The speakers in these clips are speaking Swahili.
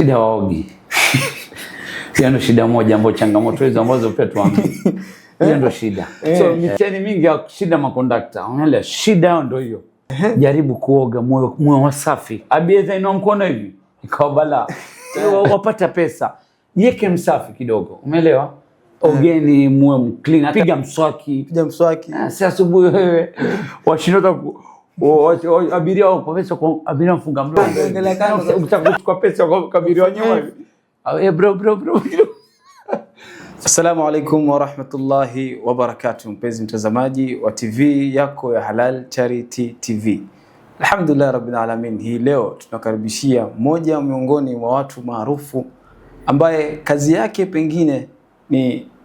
shida waogi. Hiyo ndio shida moja ambayo changamoto hizo ambazo pia tuambie. Hiyo ndio shida. So mitihani mingi ya shida makondakta. Unaelewa shida ndio hiyo. Jaribu kuoga moyo wasafi. Abieza ina mkono hivi. Ikawa bala. Wapata pesa. Yeke msafi kidogo. Umeelewa? Ogeni muwe clean. Piga mswaki. Si asubuhi wewe washinda abiria wao pesa kwa abiria mfunga mlango. Ukitaka kuchukua pesa kwa abiria nyuma. Bro. Assalamu alaikum wa rahmatullahi wa barakatuh. Mpenzi mtazamaji wa TV yako ya Halal Charity TV. Alhamdulillah rabbil alamin. Hii leo tunakaribishia moja miongoni mwa watu maarufu ambaye kazi yake pengine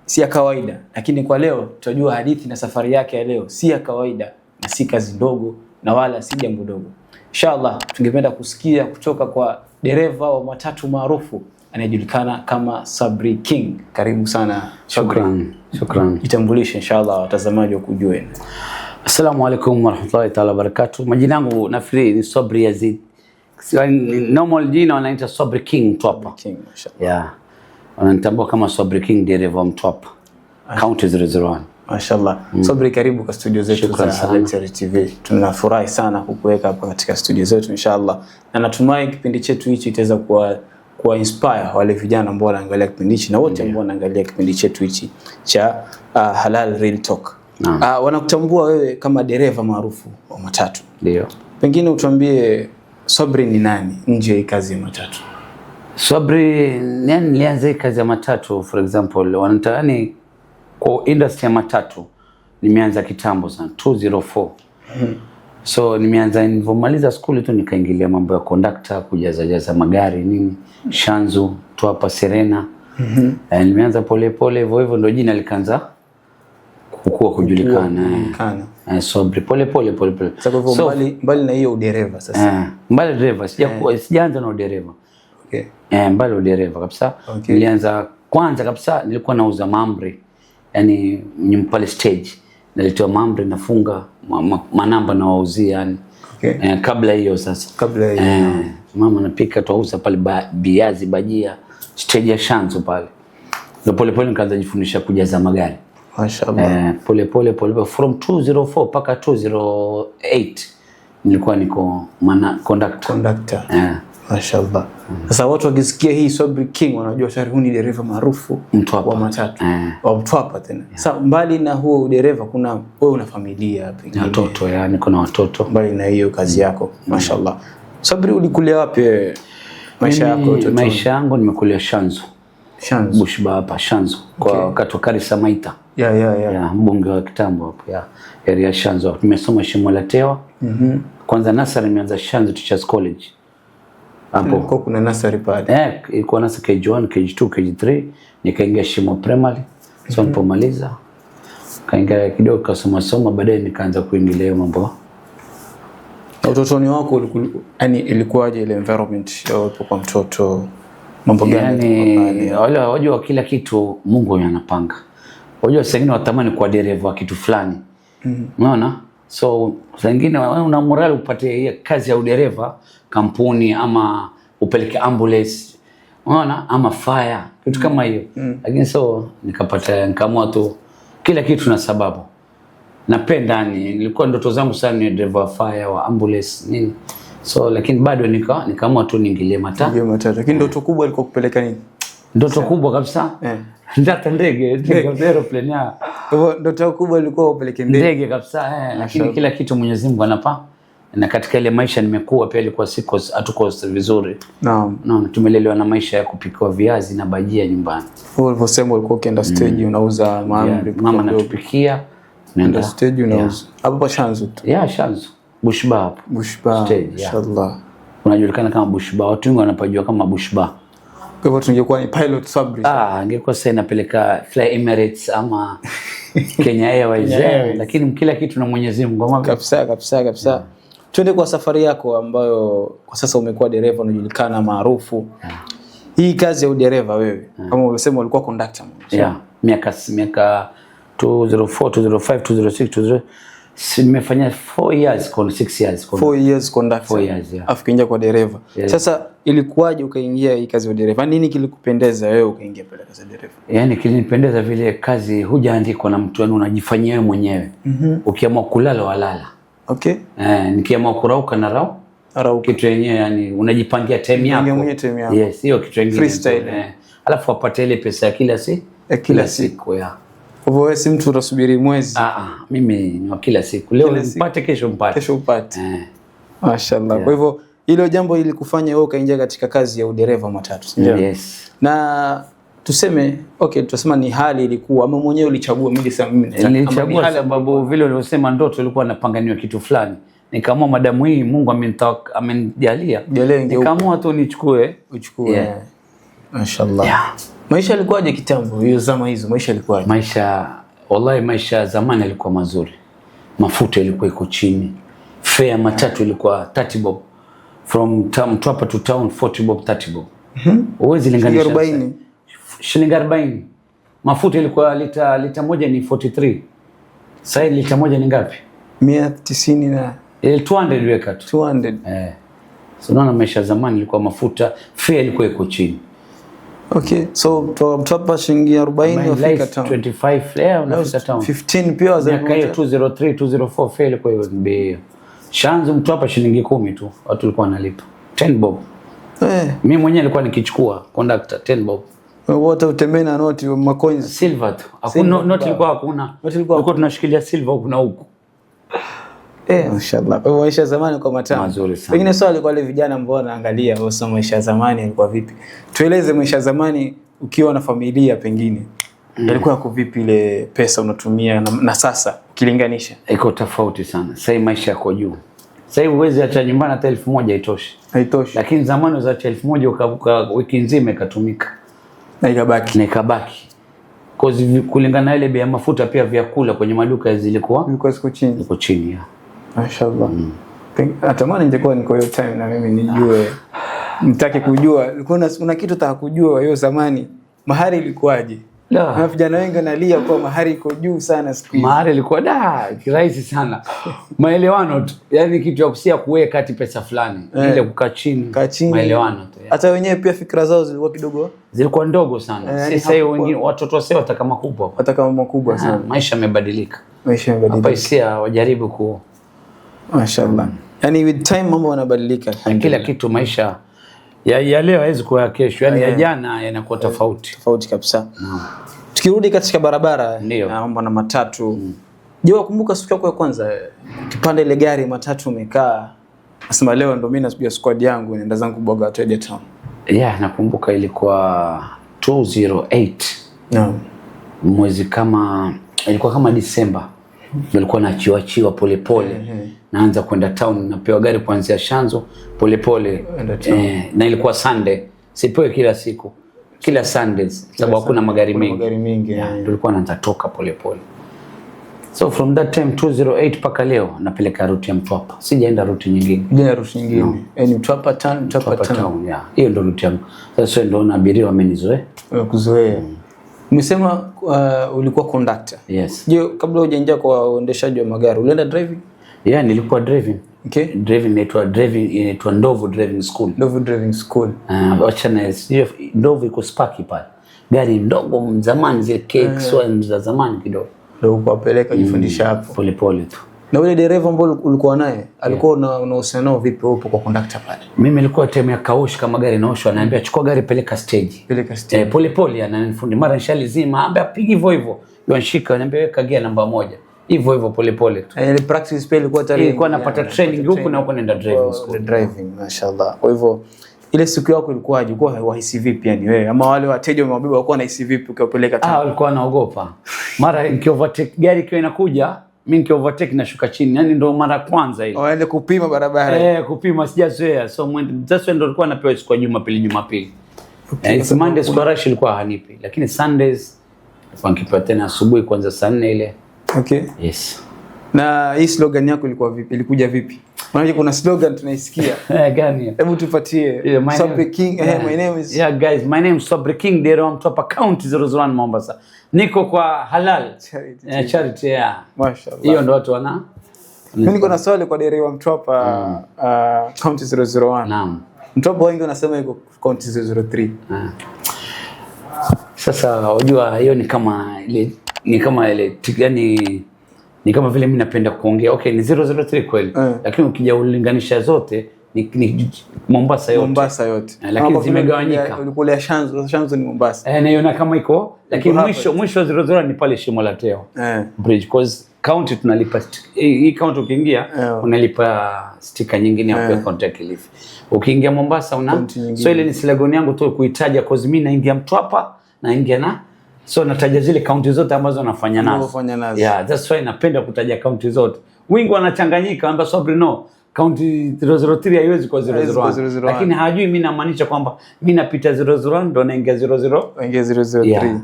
si ya kawaida, lakini kwa leo tutajua hadithi na safari yake ya leo si ya kawaida na si kazi ndogo na wala si jambo dogo. Inshallah tungependa kusikia kutoka kwa dereva wa matatu maarufu anayejulikana kama Sabri King. Karibu sana. Shukran. Jitambulishe inshallah watazamaji wakujue. Assalamu alaikum wa rahmatullahi ta'ala barakatuh. Majina yangu nafikiri ni Sabri Yazid. Normal jina wanaita Sabri King Mtwapa. King inshallah. Yeah. Wananitambua kama Sabri King dereva Mtwapa. County 001. Mashallah. Sabri, karibu kwa studio zetu za Halal Charity TV. Tunafurahi sana kukuweka hapa katika studio zetu inshallah. Na natumai kipindi chetu hichi kitaweza kuwa inspire wale vijana ambao wanaangalia kipindi hichi na wote ambao wanaangalia kipindi chetu hichi cha Halal Real Talk. Wanakutambua wewe kama dereva maarufu wa matatu. Ndio. Pengine utuambie Sabri ni nani nje ya kazi ya matatu? Sabri nilianza kazi ya matatu for example wanataka kwa industry ya matatu nimeanza kitambo sana 204. So nimeanza nilipomaliza school tu nikaingilia mambo ya conductor, kujaza magari nini, Shanzu tu hapa Serena. Nimeanza pole hivyo ndio jina likaanza kukua kujulikana. Sabri pole. Sasa kwa mbali na hiyo udereva sasa. Mbali dereva sijaanza na udereva. Okay. Mbali udereva kabisa. Okay. Nilianza kwanza kabisa nilikuwa nauza mahamri. Yani pale stage nilitoa mahamri nafunga manamba na wauzia yani. Okay. Kabla hiyo sasa. Mama napika tuauza pale viazi bajia stage ya Shanzu pale. Ndio pole nikaanza kujifundisha kujaza magari. Mashaallah. Pole from 204 paka 208 nilikuwa niko conductor. Mashaallah. Sasa watu wakisikia hii Sabri King wanajua tayari huyu ni dereva maarufu wa matatu. Wa Mtwapa tena. Sasa mbali na huo udereva kuna wewe una familia pengine. Watoto yani kuna watoto. Mbali na hiyo kazi yako. Mashaallah. Sabri ulikulia wapi maisha yako yote? Maisha yangu nimekulia Shanzu. Bushba hapa Shanzu kwa wakati wa Karisa Maita. Ya mbunge wa kitambo hapo ya area Shanzu. Nimesoma Shimo la Tewa. Kwanza nasari nimeanza Shanzu Teachers College. Hapo kuna nasari pale. Ilikuwa nasari KG1, KG2, KG3, nikaingia Shimo Primary. So nilipomaliza kaingia kidogo kasoma baadaye nikaanza kuingilia mambo. Utotoni wako yani ilikuwaje ile environment ya hapo kwa mtoto? Mambo gani? Yani wale wajua kila kitu Mungu anapanga. Wajua sengine watamani kwa dereva kitu fulani. Unaona? So sengine una morale upate kazi ya udereva kampuni ama upeleke ambulance. Unaona? Ama fire kitu kama hiyo. Lakini so nikaamua tu kila kitu na sababu. Napenda nilikuwa ndoto zangu sana ni driver fire wa ambulance nini. So lakini bado nikaamua tu niingilie matatu. Lakini ndoto kubwa ilikuwa kupeleka nini? Ndoto kubwa kabisa. Ndata ndege aeroplane ya. Ndoto kubwa ilikuwa upeleke ndege kabisa. Lakini kila kitu Mwenyezi Mungu anapa. Na katika ile maisha nimekuwa pia ilikuwa hatuko vizuri. Naam, tumelelewa na maisha ya kupikiwa viazi na bajia nyumbani. Uliposema ulikuwa ukienda stage unauza mahamri, mama anatupikia, naenda stage unauza. Hapo pa Shanzu tu. Shanzu. Bushba hapo. Stage, inshallah. Unajulikana kama Bushba. Watu wengi wanapajua kama Bushba. Kwa hivyo tungekuwa ni pilot Sabri. Angekuwa sasa napeleka Fly Emirates ama Kenya Airways. Lakini kila kitu na Mwenyezi Mungu. Kabisa. Twende kwa safari yako ambayo kwa sasa umekuwa dereva unajulikana maarufu. Hii kazi ya udereva wewe kama ulisema ulikuwa conductor. Miaka 204, 205, 206, Nimefanya 4 years, 6 years. 4 years conductor. 4 years, yeah. Afu kaingia kwa dereva. Yeah. Sasa ilikuwaje ukaingia hii kazi ya dereva? Nini kilikupendeza wewe ukaingia pale kazi ya dereva? Yaani kilinipendeza vile kazi hujaandikwa na mtu, yani unajifanyia wewe mwenyewe. Ukiamua kulala walala. Okay. Nikiamua kurauka na rauka. Kitu yenyewe yani unajipangia time yako. Mwenyewe time yako. Yes, hiyo kitu kingine. Freestyle. Alafu apate ile pesa ya kila siku ya. Kwa hivyo wewe si mtu unasubiri mwezi? Mimi ni kila siku. Leo nipate, kesho mpate. Kesho upate. Mashaallah. Yeah. Kwa hivyo hilo jambo ilikufanya wewe ukaingia katika kazi ya udereva matatu. Yes. Na tuseme tunasema ni hali ilikuwa ama mwenyewe ulichagua? Nilichagua sababu vile ulivyosema ndoto ilikuwa napanganiwa kitu fulani. Nikaamua madamu hii Mungu amenijalia. Nikaamua tu uchukue. Yeah. Mashaallah. Yeah. Maisha yalikuwaje kitambo? Hiyo zama hizo maisha yalikuwaje? Wallahi maisha zamani yalikuwa mazuri. Mafuta yalikuwa iko chini. Fare matatu ilikuwa 30 bob. From Mtwapa to town 40 bob, 30 bob. Uwezi linganisha. Shilingi 40. Mafuta ilikuwa lita moja ni 43. Sasa lita moja ni ngapi? 190 na 200 weka tu. 200. So unaona maisha zamani ilikuwa mafuta, fare ilikuwa iko chini. Okay, so Mtwapa shilingi 40 ufika town. 25 leo unafika town. 15 pia za miaka hiyo 203 204 fare ilikuwa hiyo bei. Shanzu Mtwapa shilingi 10 tu watu walikuwa wanalipa 10 bob. Mimi mwenyewe nilikuwa nikichukua conductor 10 bob. Wote utembea na noti macoins silver tu. Hakuna noti, ilikuwa hakuna. Tulikuwa tunashikilia silver huku na huku. Mashaallah. Kwa hiyo maisha zamani kwa matamu. Mazuri sana. Pengine swali kwa wale vijana ambao wanaangalia wao maisha zamani yalikuwa vipi? Tueleze maisha zamani ukiwa na familia pengine. Yalikuwa yako vipi, ile pesa unatumia na sasa ukilinganisha? Iko tofauti sana. Sasa maisha yako juu. Sasa uweze acha nyumbani hata 1000 haitoshi. Haitoshi. Lakini zamani unaacha 1000 ukavuka wiki nzima ikatumika. Na ikabaki. Kulingana na ile bei ya mafuta pia vyakula kwenye maduka zilikuwa ziko chini ya. Mashaallah. Natamani ningekuwa niko hiyo time na mimi nijue. Nitake kujua. Kuna kitu nataka kujua hiyo zamani. Mahari ilikuwaje? Na vijana wengi wanalia kwa mahari iko juu sana siku hizi. Mahari ilikuwa kirahisi sana. Maelewano tu. Yaani kitu ya kusia kuweka kati pesa fulani. Ile kukaa chini. Maelewano tu. Hata wenyewe pia fikra zao zilikuwa ndogo sana. Sasa wengine watoto wao wataka makubwa sana. Maisha yamebadilika. Hapa hisia wajaribu Mashaallah. Yaani with time mambo yanabadilika. Kila kitu maisha ya leo haiwezi kuwa kesho. Yaani ya jana yanakuwa tofauti kabisa. Tukirudi katika barabara na mambo na matatu. Je, wakumbuka siku yako ya kwanza ukipanda ile gari matatu umekaa? Nasema leo ndo mimi nasubia squad yangu naenda zangu Boga Twende Town. Nakumbuka ilikuwa 208. Mwezi ilikuwa kama Disemba. Nilikuwa naachiwa polepole. Naanza kwenda town, napewa gari kuanzia Shanzo polepole. Na ilikuwa Sunday. Sipewe kila siku. Kila Sundays sababu hakuna magari mengi. Tulikuwa tunatoka polepole. So from that time 208 paka leo napeleka route ya Mtwapa. Sijaenda route nyingine. Yaani Mtwapa town. Hiyo ndio route yangu. Sasa ndio na abiria wamenizoea. Kuzoea. Umesema ulikuwa conductor. Yes. Je, kabla hujaingia kwa uendeshaji wa magari ulienda driving? Nilikuwa driving. Okay. Driving inaitwa Ndovu Driving School. Ndovu Driving School. Ndovu iko Sparky pale. Gari ndogo zamani zile KX1 za zamani kidogo. Ndio ukapeleka jifundisha hapo polepole tu. Na ule dereva ambaye ulikuwa naye alikuwa unahusiana nao vipi upo kwa conductor pale? Mimi nilikuwa time ya kaushi kama gari naoshwa, ananiambia chukua gari peleka stage. Polepole ananifundi mara nishalizima, anambia piga hivyo. Yanshika ananiambia weka gear namba 1. Hivyo polepole tu. Ile practice pale ilikuwa napata training huko na huko naenda driving school. Driving, mashaallah. Kwa hivyo ile siku yako ilikuwaje? Ulikuwa wahisi vipi yani wewe? Ama wale wateja wamebeba walikuwa wanahisi vipi ukiwapeleka town? Walikuwa wanaogopa. Mara nikiovertake gari ikiwa inakuja, mimi nikiovertake nashuka chini. Yaani ndio mara kwanza ile. Waende kupima barabara. Kupima sijazoea. So sasa ndio nilikuwa napewa siku ya Jumapili. Mondays kwa rush ilikuwa hanipi. Lakini Sundays nikipewa tena asubuhi kwanza saa 4 ile. Okay. Yes. Na hii slogan yako ilikuwa vipi? Ilikuja vipi? Maana kuna slogan tunaisikia. Gani? Hebu tupatie. Sabri King. My name is guys, my name is Sabri King, Dereva Mtwapa County 001 Mombasa. Niko kwa Halal Charity. Mashaallah. Hiyo ndo watu wana. Mimi niko na swali kwa Dereva Mtwapa County 001. Naam. Mtwapa wengi wanasema iko County 003. Sasa unajua hiyo ni kama ile yani ni kama vile mimi napenda kuongea. Okay, ni 003 kweli. Lakini ukija ulinganisha zote ni Mombasa yote. Lakini zimegawanyika. Ulikule Shanzu ni Mombasa. Naiona kama iko, lakini mwisho 001 ni pale Shimo la Teo. Bridge, because county tunalipa hii county ukiingia unalipa sticker nyingine ya kwa contact Kilifi. Ukiingia Mombasa so ile ni slogan yangu tu kuitaja, cause mimi naingia Mtwapa naingia so nataja zile county zote ambazo nafanya nazo. Yeah, that's why napenda kutaja county zote. Wengi wanachanganyika amba Sabri no county 003 haiwezi kwa 001. Lakini hajui mimi namaanisha kwamba mimi napita 001 ndo naingia 003.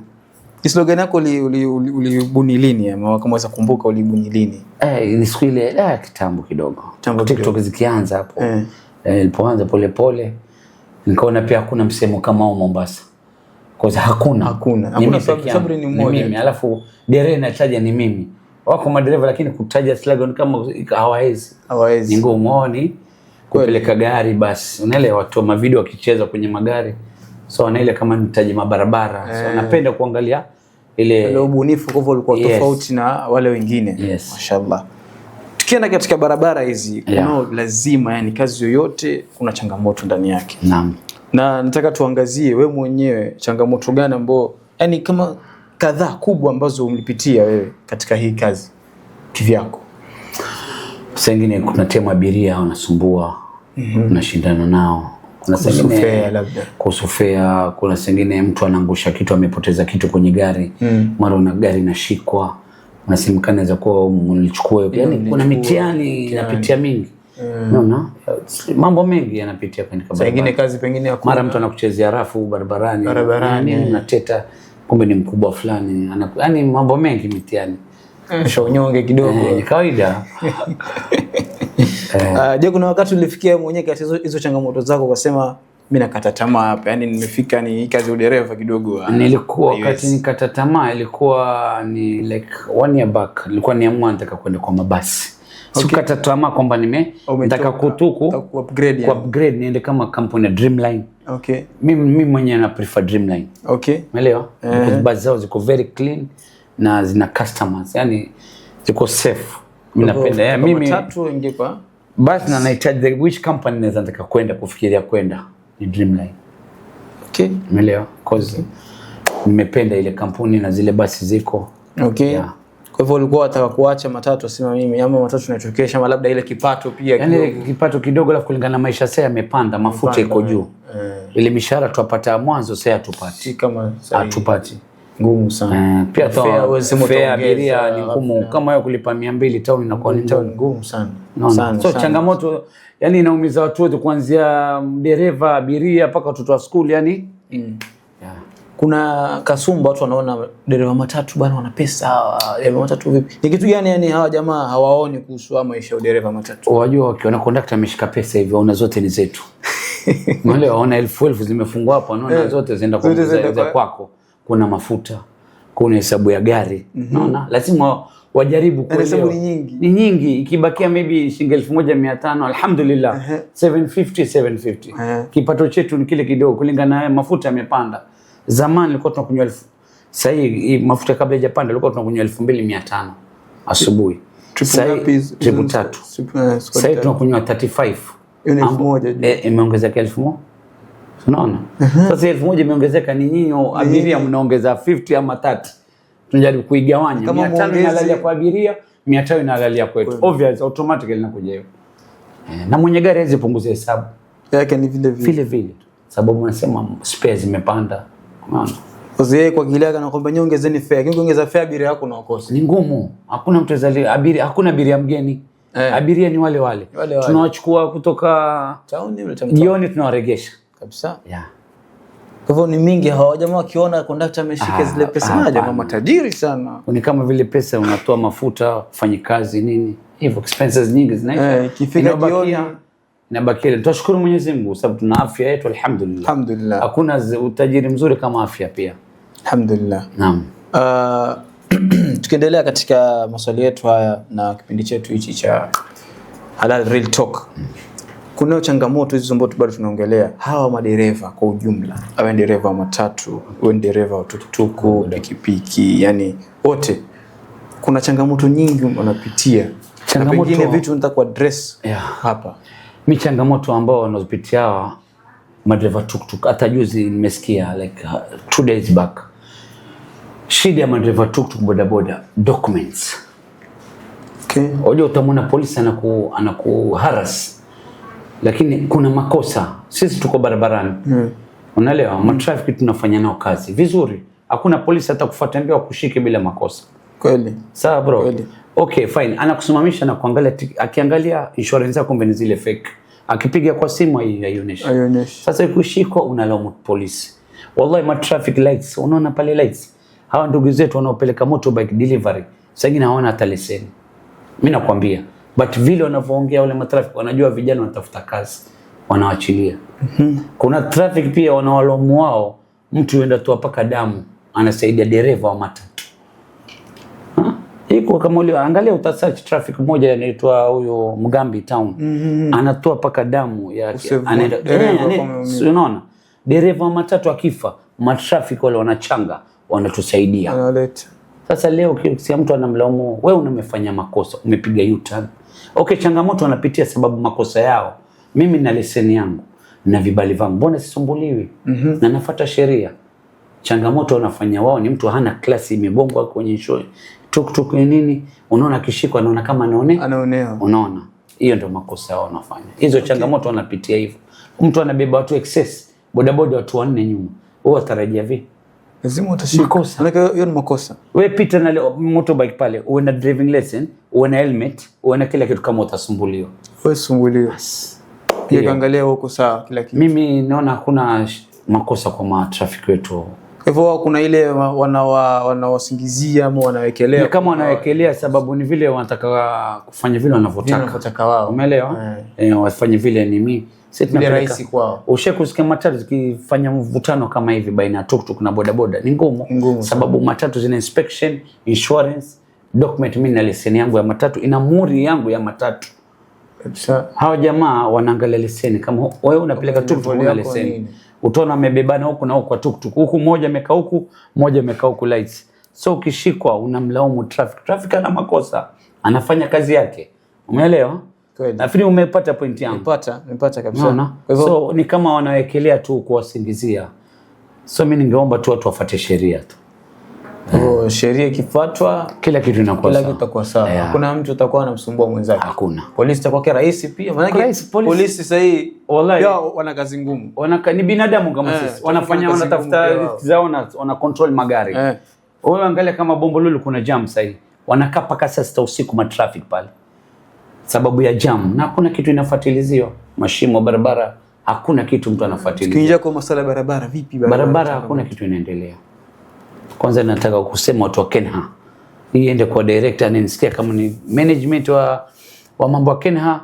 Slogan yako ulibuni lini ama kama unaweza kumbuka ulibuni lini? Ni siku ile kitambo kidogo. TikTok zikianza hapo. Ilipoanza pole pole nikaona pia hakuna msemo kama huo Mombasa. Kwa hakuna Sabri ni mmoja. Mimi alafu dereva na chaja ni mimi. Wako madereva lakini kutaja slogan kama hawawezi. Ni ngumu ni kupeleka gari basi. Unaelewa watu wa video wakicheza kwenye magari. So na ile kama nitaje mabarabara. So napenda kuangalia ile ubunifu kwa hivyo ulikuwa tofauti na wale wengine. Mashaallah. Tukienda katika barabara hizi kuna lazima yani kazi yoyote kuna changamoto ndani yake. Naam. Na nataka tuangazie wewe mwenyewe changamoto gani ambazo yani kama kadhaa kubwa ambazo umlipitia wewe katika hii kazi kivyako. Sengine kuna timu abiria wanasumbua, unashindana nao. Kuna sengine labda kusufea, kuna sengine mtu anaangusha kitu, amepoteza kitu kwenye gari, mara una gari inashikwa, unasemekana za kuwa mlichukue. Yani kuna mitihani inapitia mingi. Unaona? Mambo mengi yanapitia kwenye barabara. Sengine kazi pengine hakuna. Mara mtu anakuchezea rafu barabarani, unateta kumbe ni mkubwa fulani. Yani mambo mengi mitihani. Shonyonge kidogo. Ni kawaida. Je, kuna wakati ulifikia mwenyewe katika hizo changamoto zako ukasema mimi nakata tamaa hapa, yani nimefika ni hii kazi ya udereva kidogo? Nilikuwa wakati nikata tamaa ilikuwa ni like 1 year back, nilikuwa niamua nataka kwenda kwa mabasi. Sikukata tamaa kwamba nataka upgrade niende kama kampuni ya Dreamline. Mimi mwenyewe na prefer Dreamline. Umeelewa? Because basi zao ziko very clean na zina customers, yani ziko safe. Mimi napenda mimi matatu ingekuwa basi na nahitaji which company naweza nataka kwenda kufikiria kwenda ni Dreamline. Umeelewa? Cause nimependa ile kampuni na zile basi ziko. Kwa hivyo ulikuwa unataka kuacha matatu sema mimi ama matatu tunachokesha ama labda ile kipato pia kidogo. Yani kipato kidogo alafu kulingana na maisha sasa yamepanda, mafuta iko juu. Ile mishahara tupata mwanzo sasa hatupati. Kama hatupati. Ngumu sana. Pia fare abiria ni ngumu kama hiyo kulipa 200 town inakuwa ni ngumu sana. So changamoto yani inaumiza watu wote kuanzia dereva, abiria mpaka watoto wa school yani. Kuna kasumba watu wanaona dereva matatu bwana wana pesa, dereva matatu vipi? Ni kitu gani yani hawa jamaa hawaoni kuhusu maisha ya dereva matatu? Wajua wakiona conductor ameshika pesa hivyo ona zote ni zetu. Wale waona 1000 zimefungwa hapo, wanaona zote zinaenda kwa kwako. Kuna mafuta, kuna hesabu ya gari. Unaona? Lazima wajaribu kuelewa. Hesabu ni nyingi. Ikibakia maybe shilingi 1500 alhamdulillah. 750. Kipato chetu ni kile kidogo kulingana na mafuta yamepanda. Zamani nilikuwa tunakunywa 1000. Sasa hii mafuta kabla hajapanda nilikuwa tunakunywa 2500 asubuhi. Sasa 3. Sasa tunakunywa 35. Hiyo ni 1000. Imeongezeka 1000. Unaona? Sasa 1000 imeongezeka, ni nyinyi abiria mnaongeza 50 ama 30. Tunajaribu kuigawanya. 500 inalalia kwa abiria, 500 inalalia kwetu. Obviously automatically inakuja hiyo. Na mwenye gari hawezi punguza hesabu yake ni vile. Sababu nasema spares zimepanda. Unaona? Usiye kwa kilaka na kwamba nyongezeni fare. Kiongeza fare abiria yako unakosa. Ni ngumu. Hakuna mtu azalia abiria, hakuna abiria mgeni. Abiria ni wale. Tunawachukua kutoka town jioni tunawaregesha kabisa. Kwa hivyo ni mingi hawa jamaa wakiona conductor ameshika zile pesa jamaa matajiri sana. Ni kama vile pesa unatoa mafuta, ufanye kazi nini. hivyo expenses nyingi zinaisha. Ikifika jioni inabakia. Tunashukuru Mwenyezi Mungu sababu tuna afya yetu alhamdulillah. Alhamdulillah. Hakuna utajiri mzuri kama afya pia. Alhamdulillah. Naam. Tukiendelea katika maswali yetu haya na kipindi chetu hichi cha Halal Real Talk. Kuna changamoto hizo ambazo bado tunaongelea. Hawa madereva kwa ujumla, awe dereva wa matatu, awe dereva wa tukutuku, pikipiki, yani wote kuna changamoto nyingi wanapitia. Changamoto nyingine vitu nataka kuaddress hapa. Mimi changamoto ambao wanazopitia hawa madereva tuktuk, hata juzi nimesikia like 2 days back. Shida ya madereva tuktuk bodaboda documents. Okay. Unajua utamwona polisi anakuharas. Lakini kuna makosa. Sisi tuko barabarani. Unaelewa? Matrafiki tunafanya nao kazi vizuri. Hakuna polisi hata kufuatilia kushike bila makosa. Kweli. Sawa bro. Kweli. Okay fine. Anakusimamisha na kuangalia akiangalia insurance yako mbele zile fake. Akipiga kwa simu haionyeshi. Sasa ukishikwa unalaumu polisi. Wallahi matraffic lights, unaona pale lights. Hawa ndugu zetu wanaopeleka motorbike delivery, sasa hivi hawana hata leseni. Mimi nakwambia, but vile wanavyoongea wale matraffic wanajua vijana wanatafuta kazi, wanawaachilia. Kuna traffic pia wanawalomu wao, mtu yuenda tu paka damu, anasaidia dereva wa matatu. Iko kama ule angalia utasearch traffic moja inaitwa huyo Mugambi town. Anatoa paka damu yake. Anaenda unaona? Dereva wa matatu akifa, matraffic wale wanachanga, wanatusaidia. Analeta. Sasa leo kila mtu anamlaumu, wewe umefanya makosa, umepiga U-turn. Okay, changamoto wanapitia sababu makosa yao. Mimi na leseni yangu na vibali vangu, mbona sisumbuliwi? Na nafuata sheria. Changamoto wanafanya wao ni mtu hana klasi imegongwa kwenye show. Tuk nini? Unaona kishiko anaona kama anaonewa. Unaona? Hiyo ndio makosa yao wanafanya. Hizo changamoto wanapitia hivyo. Mtu anabeba watu excess, bodaboda watu 4 nyuma. Wewe utarajia vipi? Lazima utashika. Maana hiyo ni makosa. Wewe pita na motorbike pale, uwe na driving lesson, uwe na helmet, uwe na kila kitu kama utasumbuliwa. Wewe sumbuliwa. Angalia huko sawa kila kitu. Mimi naona hakuna makosa kwa matrafiki wetu. Hivyo kuna ile wanawasingizia ama wanawekelea. Kama wanawekelea sababu ni vile wanataka kufanya vile wanavyotaka wao. Umeelewa? Wafanye vile ni mimi. Sisi tunapeleka kwao. Ushakusikia matatu zikifanya mvutano kama hivi baina ya tuktuk na bodaboda ni ngumu sababu matatu zina inspection, insurance, document. Mimi na leseni yangu ya matatu ina muri yangu ya matatu. Hao jamaa wanaangalia leseni kama wewe unapeleka tuktuk una leseni. Utaona amebebana huku na huku kwa tuktuk. Huku mmoja amekaa huku, mmoja amekaa huku lights. So ukishikwa unamlaumu traffic. Traffic ana makosa. Anafanya kazi yake. Umeelewa? Kweli. Nafikiri umepata point yangu. Nimepata kabisa. So ni kama wanawekelea tu kuwasingizia. So mimi ningeomba tu watu wafuate sheria tu. Sheria ikifuatwa kila kitu inakuwa sawa. Hakuna mtu atakuwa anamsumbua mwenzake. Hakuna. Polisi itakuwa rahisi pia. Maana polisi sasa hii wallahi wana kazi ngumu. Ni binadamu kama sisi. Wanatafuta zao na wana control magari. Wewe angalia kama Bombolulu kuna jam sasa hivi. Wanakaa paka saa 6 usiku ma traffic pale. Sababu ya jam na hakuna kitu inafuatiliziwa. Mashimo barabara hakuna kitu mtu anafuatilia. Kinja kwa masuala barabara vipi barabara hakuna kitu inaendelea. Kwanza nataka kusema watu wa Kenha iende kwa director anisikia kama ni management wa mambo ya Kenha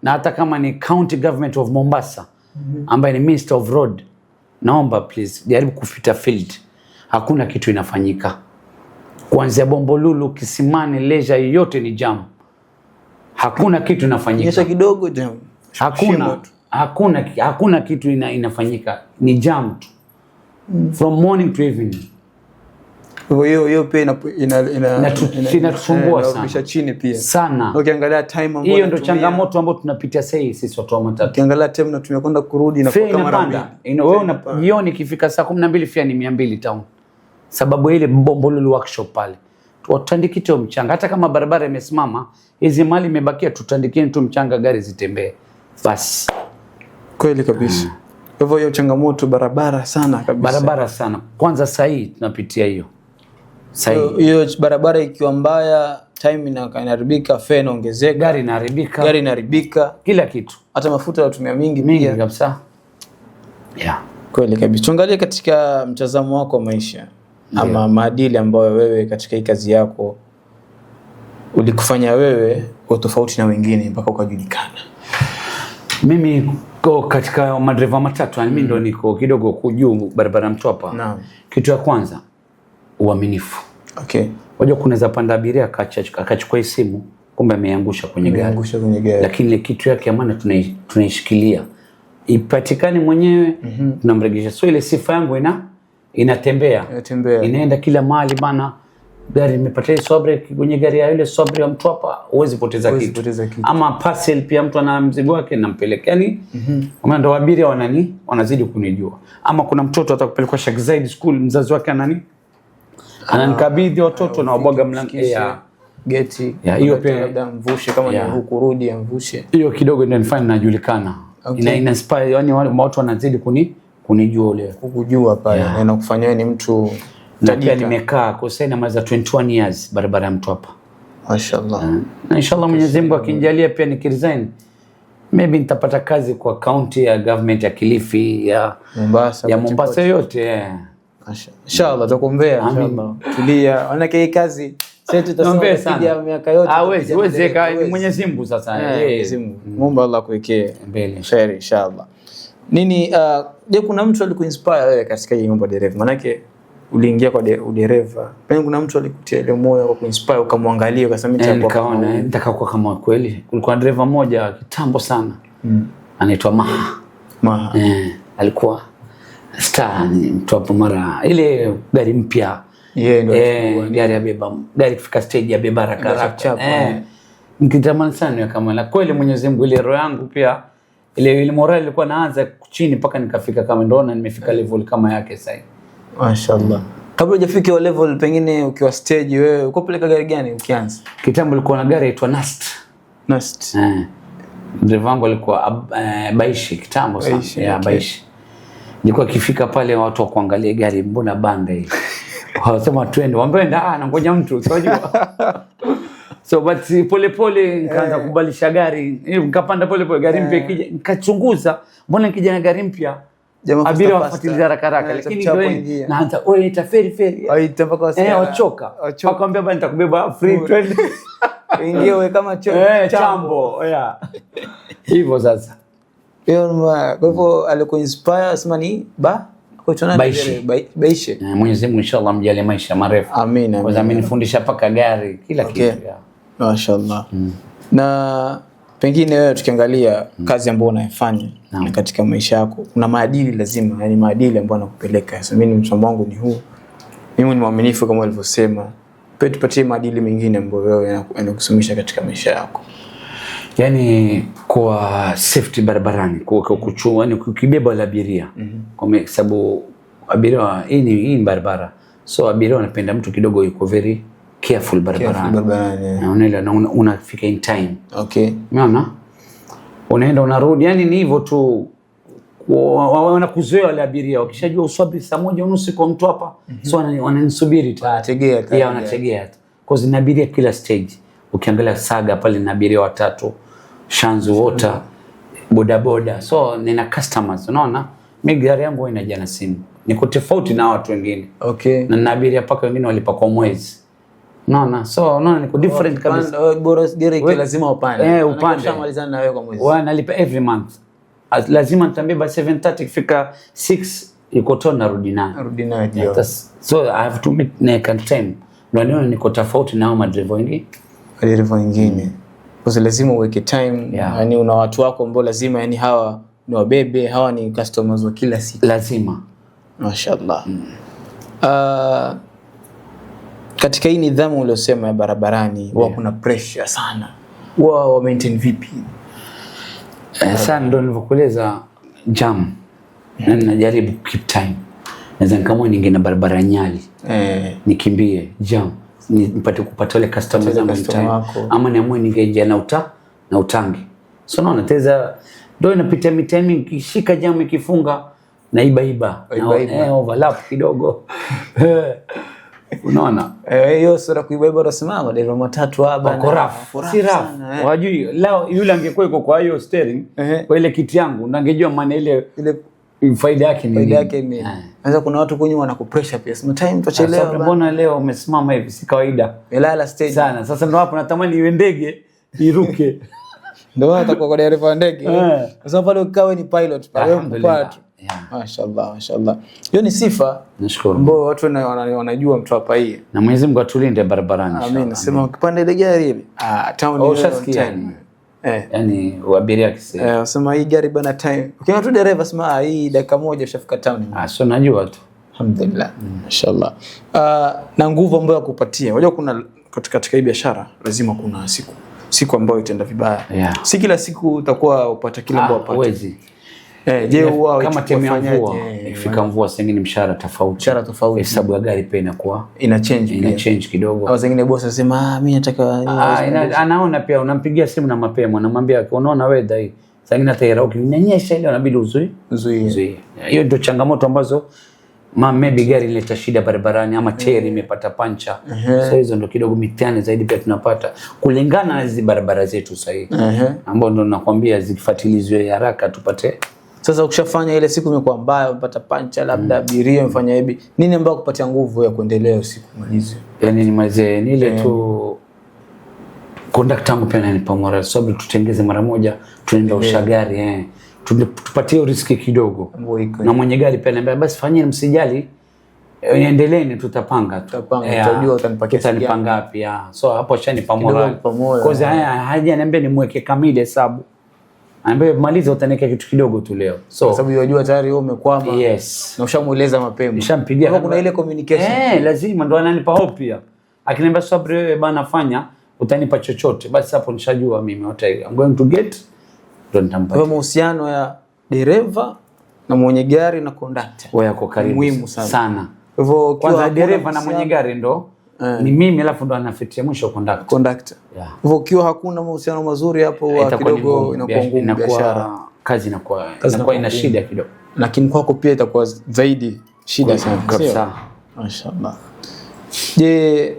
na hata kama ni county government of Mombasa ambaye ni Minister of Road, naomba please jaribu kufita field. Hakuna kitu inafanyika. Kuanzia Bombolulu, Kisimani, Leisure yote ni jam. Hakuna kitu inafanyika. Nyesha kidogo jam. Hakuna kitu inafanyika. Ni jam tu. From morning to evening. Hiyo pia inatusumbua sana. Inarudisha chini pia. Sana. Ukiangalia time ambayo hiyo ndio changamoto ambayo tunapitia sasa hivi sisi watu wa matatu. Ukiangalia time na tumekwenda kurudi na kwa mara mbili. Wewe jioni ikifika saa 12 fia ni 200 town. Sababu ile Bombolulu workshop pale. Tutandike tu mchanga hata kama barabara imesimama, hizi mali imebakia tutandikeni tu mchanga gari zitembee. Basi. Kweli kabisa. Hivyo hiyo changamoto barabara sana kabisa. Barabara sana. Kwanza sasa hii tunapitia hiyo. Hiyo barabara ikiwa mbaya, time inaharibika, fare inaongezeka, gari inaharibika, kila kitu. Hata mafuta yatumia mingi kabisa. Kweli kabisa. Tuangalie katika mtazamo wako wa maisha ama maadili ambayo wewe katika hii kazi yako ulikufanya wewe kwa tofauti na wengine mpaka ukajulikana? Mimi katika madereva matatu mimi ndo niko kidogo kujuu barabara Mtwapa. Naam. Kitu ya kwanza uaminifu. Okay. Unajua kunaweza panda abiria akachukua simu kumbe ameangusha kwenye gari. Lakini ile kitu yake amana tunaishikilia. Ipatikane mwenyewe tunamregesha. So ile sifa yangu inatembea. Inaenda kila mahali bana. Gari imepata swabri kwenye gari ya ile swabri ya Mtwapa huwezi poteza kitu. Ama parcel pia mtu ana mzigo wake nampeleka. Yani ndo abiria wanazidi kunijua. Ama kuna mtoto atakupelekwa Sheikh Zayed School mzazi wake ananikabidhi watoto na wabwaga mlango ya geti. Hiyo pia labda mvushe kama ni huku rudi amvushe. Hiyo kidogo ndio nifanye najulikana. Ina inspire yani watu wanazidi kunijua ule. Kukujua pale na kufanya ni mtu tajika. Nimekaa kwa sasa inamaliza 21 years barabara ya Mtwapa. Mashaallah. Na inshallah Mwenyezi Mungu akinijalia pia nikiresign maybe nitapata kazi kwa county ya government ya Kilifi ya Mombasa yote. Inshallah tutakuombea inshallah. Tulia. Wanake hii kazi sasa tutasoma kuja miaka yote. Hawezi Mwenyezi Mungu sasa. Mwenyezi Mungu. Muombe Allah kuwekee mbele. Khair inshallah. Nini je, kuna mtu alikuinspire wewe katika hii mambo ya dereva? Manake uliingia kwa udereva. Pengine kuna mtu alikutia ile moyo wa kuinspire ukamwangalia ukasema nikaona nataka kuwa kama kweli. Kulikuwa dereva mmoja kitambo sana. Anaitwa Maha. Alikuwa star mtu hapo mara ile gari mpya. Ndio gari ya beba. Gari kufika stage ya beba haraka. Nikitamani sana kama la kweli Mwenyezi Mungu ile roho yangu pia ile morale ilikuwa naanza chini mpaka nikafika kama ndona nimefika level kama yake sasa. Mashaallah. Kabla hujafika hiyo level pengine ukiwa stage wewe uko peleka gari gani ukianza? Kitambo ilikuwa na gari inaitwa Nast. Driver wangu alikuwa Baishi kitambo sana. Baishi. Nilikuwa kifika pale watu wa kuangalia gari mbona banda hii. Wasema twende, wambenda nangoja mtu, unajua. So but pole nikaanza kubalisha gari, nikapanda pole gari mpya ikija, nikachunguza, mbona kijana gari mpya? Abiria wafuatilia haraka lakini ndio naanza itaferi. Mpaka wachoka. Wakamwambia bwana nitakubeba free twende. Ingia wewe kama chambo. Hivyo sasa. Kwa hivyo alikuinspire sema ni Baishi. Mwenyezi Mungu inshallah mjalie maisha marefu. Amina. Kwa sababu amenifundisha paka gari kila kitu. Mashaallah. Na pengine wewe tukiangalia kazi ambayo unayofanya katika maisha yako, kuna maadili lazima, yani maadili ambayo anakupeleka. Sasa mimi msomo wangu ni huu. Mimi ni mwaminifu kama walivyosema. Pia tupatie maadili mengine ambayo wewe yanakusumisha katika maisha yako. Yani kwa safety barabarani, kwa kuchunga, yani ukibeba abiria. Kwa sababu abiria hii ni barabara. So abiria wanapenda mtu kidogo yuko very careful barabarani. Na unafika in time. Okay. Unaona? Unaenda unarudi, yani ni hivyo tu. Wanakuzoea wale abiria wakishajua uswabri saa 1:30 kwa mtu hapa. So wananisubiri tu. Wanategea tu. Kwa sababu abiria kila stage. Ukiangalia Saga pale na abiria watatu, Shanzu Water, bodaboda. So nina customers, unaona? Mimi gari yangu inaja na simu. Niko tofauti na watu wengine. Okay. Na abiria paka wengine walipa kwa mwezi. Unaona? So unaona niko different kabisa. Bora gari lazima upande. Upande. Ushamalizana na wewe kwa mwezi. Nalipa every month. Lazima nitambeba 7:30 kifika 6 iko tona narudi nayo. So I have to meet neck and time. Ndio niko tofauti na madriver wengine. Kwa lazima uweke time, yani una watu wako ambao lazima yani hawa ni wabebe, hawa ni customers wa kila siku. Lazima. Mashaallah. Katika hii nidhamu uliyosema ya barabarani, huwa kuna pressure sana. Wa maintain vipi? Sana ndio nilivyokueleza jam. Na najaribu keep time. Naweza kama ninge na barabara Nyali. Nikimbie jam. Nipate kupata wale customers ama niamue ningeje na utangi. So naona teza ndio inapita mitemi ikishika jamu ikifunga na iba overlap kidogo. Unaona? Hiyo sura kuiba unasimama ndio matatu hapa na si rafu. Wajui leo yule angekuwa yuko kwa hiyo steering kwa ile kiti yangu nangejua maana ile faida yake ni. Sasa kuna watu kwenye wanakupressure pia. Sema time tutachelewa. Sasa mbona leo umesimama hivi si kawaida. Melala stage sana. Sasa ndio hapo natamani iwe ndege iruke. Ndio atakuwa kwa dereva wa ndege. Kwa sababu pale ukawe ni pilot pale mpatu. Mashaallah, mashaallah. Hiyo ni sifa. Nashukuru. Ambao watu wanajua Mtwapa hii. Na Mwenyezi Mungu atulinde barabarani. Amin. Sema ukipanda ile gari ile. Town ushasikia. Yaani abiria kise. Sema hii gari bana time. Ukiona tu dereva sema hii dakika moja ushafika town. Sio najua tu. Alhamdulillah. Mashaallah. Na nguvu ambayo yakupatia. Unajua kuna katika hii biashara lazima kuna siku ambayo itaenda vibaya. Si kila siku utakuwa upata kile ambacho upata. Huwezi. Je, huwa kama timu ya mvua ikifika mvua sengine mshahara tofauti. Hesabu ya gari pia inakuwa ina change kidogo. Au zingine boss anasema mimi nataka anaona pia unampigia simu na mapema unamwambia unaona weather hii. Zingine hata ukinyanyesha ile unabidi uzuie. Hiyo ndio changamoto ambazo maybe gari ileta shida barabarani ama tairi imepata pancha. So hizo ndio kidogo mitihani zaidi pia tunapata kulingana na hizi barabara zetu sasa hivi. Ambao ndio nakwambia zikifuatilizwe haraka tupate. Sasa ukishafanya ile siku imekuwa mbaya umepata pancha labda abiria umefanya hivi nini ambao kupatia nguvu ya kuendelea usiku malizi? Yaani ni mazee ni ile tu conductor wangu pia ananipa moral sababu tutengeze mara moja tunaenda ushagari tupatie riski kidogo. Na mwenye gari pia anambia basi fanyeni msijali endeleeni tutapanga tutajua utanipa ngapi so hapo shanipa moral cause haja anambia nimweke kamili hesabu anambia maliza utaniweka kitu kidogo tu leo so kwa sababu unajua tayari wewe umekwama na ushamueleza mapema nishampigia kuna ile communication lazima ndo ananipa hope pia akiniambia sabri wewe bana fanya utanipa chochote basi hapo nishajua mimi I'm going to get ndo nitampa kwa mahusiano ya dereva na mwenye gari na conductor wao yako karibu muhimu sana. Hivyo kwanza dereva na mwenye gari ndo ni mimi alafu ndo anafitia mwisho conductor. Hivyo ukiwa hakuna mahusiano mazuri hapo kidogo inakuwa ngumu biashara. Kazi inakuwa ina shida kidogo. Lakini kwako pia itakuwa zaidi shida sana kabisa. Mashaallah. Je,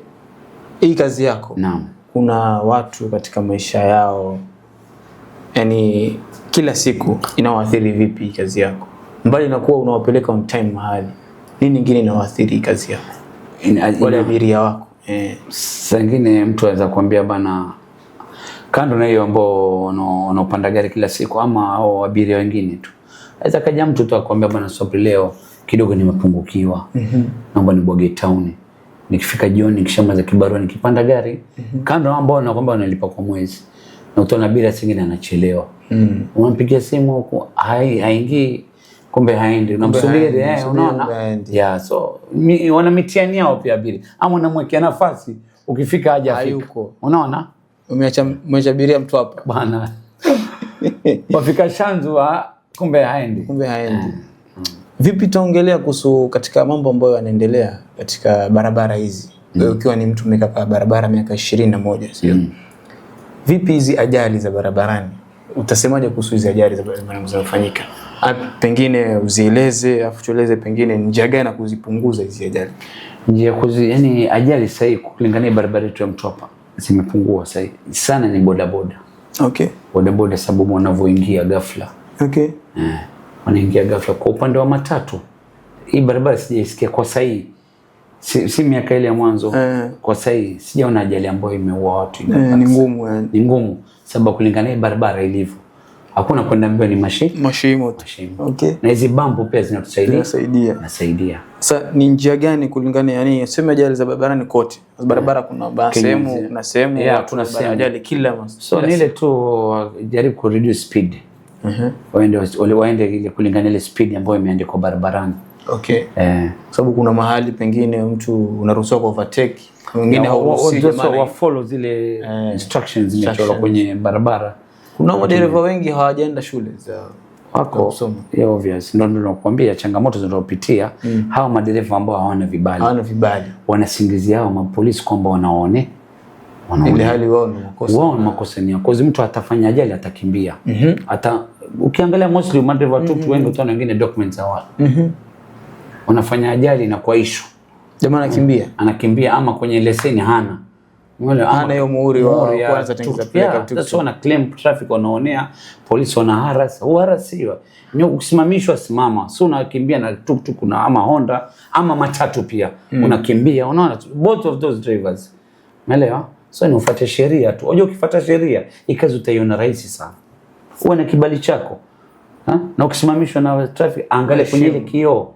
hii kazi yako? Naam. Kuna watu katika maisha yao yani kila siku inawaathiri vipi kazi yako? Mbali na kuwa unawapeleka on time mahali. Nini nyingine inawaathiri kazi yako? Wale abiria wako. Sangine mtu anaweza kuambia bana kando na hiyo ambao wanaopanda gari kila siku ama au abiria wengine tu. Aweza kaja mtu tu akwambia bana sabri leo kidogo nimepungukiwa. Naomba nibwage town. Nikifika jioni nikishamaliza kibarua nikipanda gari kando ambao nakwambia wanalipa kwa mwezi. Na utaona abiria singine anachelewa. Unampigia simu huko haingii kumbe haendi unamsubiri unaona so wana mitihani yao pia abiria ama unamwekea nafasi ukifika hajafika unaona umeacha abiria Mtwapa bwana wafika Shanzua kumbe haendi Vipi tuongelea kuhusu katika mambo ambayo yanaendelea katika barabara hizi wewe ukiwa ni mtu umekaa barabara miaka 21 sio vipi hizi ajali za barabarani utasemaje kuhusu hizi ajali za barabarani zinazofanyika pengine uzieleze afu tueleze pengine njia gani na kuzipunguza hizi ajali njia yani ajali sasa kulingana barabara yetu ya Mtwapa zimepungua sasa sana ni bodaboda bodaboda sababu wanavoingia ghafla wanaingia ghafla kwa upande wa matatu hii barabara sijaisikia kwa sasa si miaka ile ya mwanzo kwa sasa sijaona ajali ambayo imeua watu ni ngumu sababu kulingana barabara ilivyo hakuna kwenda mbio ni mashimo tu. Na hizi bambu pia zinasaidia. Sasa ni njia gani kulingana yani sema ajali za barabarani kote. Barabara kuna sehemu na sehemu kuna ajali kila so ni ile tu jaribu ku reduce speed. Waende ile kulingana ile speed ambayo imeandikwa barabarani. Sababu kuna mahali pengine mtu unaruhusiwa ku overtake, wengine hauruhusiwi wa follow zile instructions zimechorwa kwenye barabara. Kuna madereva wengi hawajaenda shule za wako obvious ndio nakwambia changamoto zinazopitia hawa madereva ambao hawana vibali wanasingizia hao mapolisi kwamba wanaone ile hali wao ni makosa ni kwa mtu atafanya ajali atakimbia hata ukiangalia mostly madereva tu wengi utaona wengine documents hawana wanafanya ajali na kwa issue jamaa anakimbia ama kwenye leseni hana ana hiyo muhuri wa kwanza tengeneza sasa wana claim traffic wanaonea polisi wana harasiwa ukisimamishwa simama sio unakimbia na tuktuk na ama Honda ama matatu pia unakimbia unaona both of those drivers umeelewa So ni ufuate sheria tu. Unajua ukifuata sheria, kazi utaiona rahisi sana. Uwe na kibali chako. Na ukisimamishwa na traffic, angalia kwenye ile kioo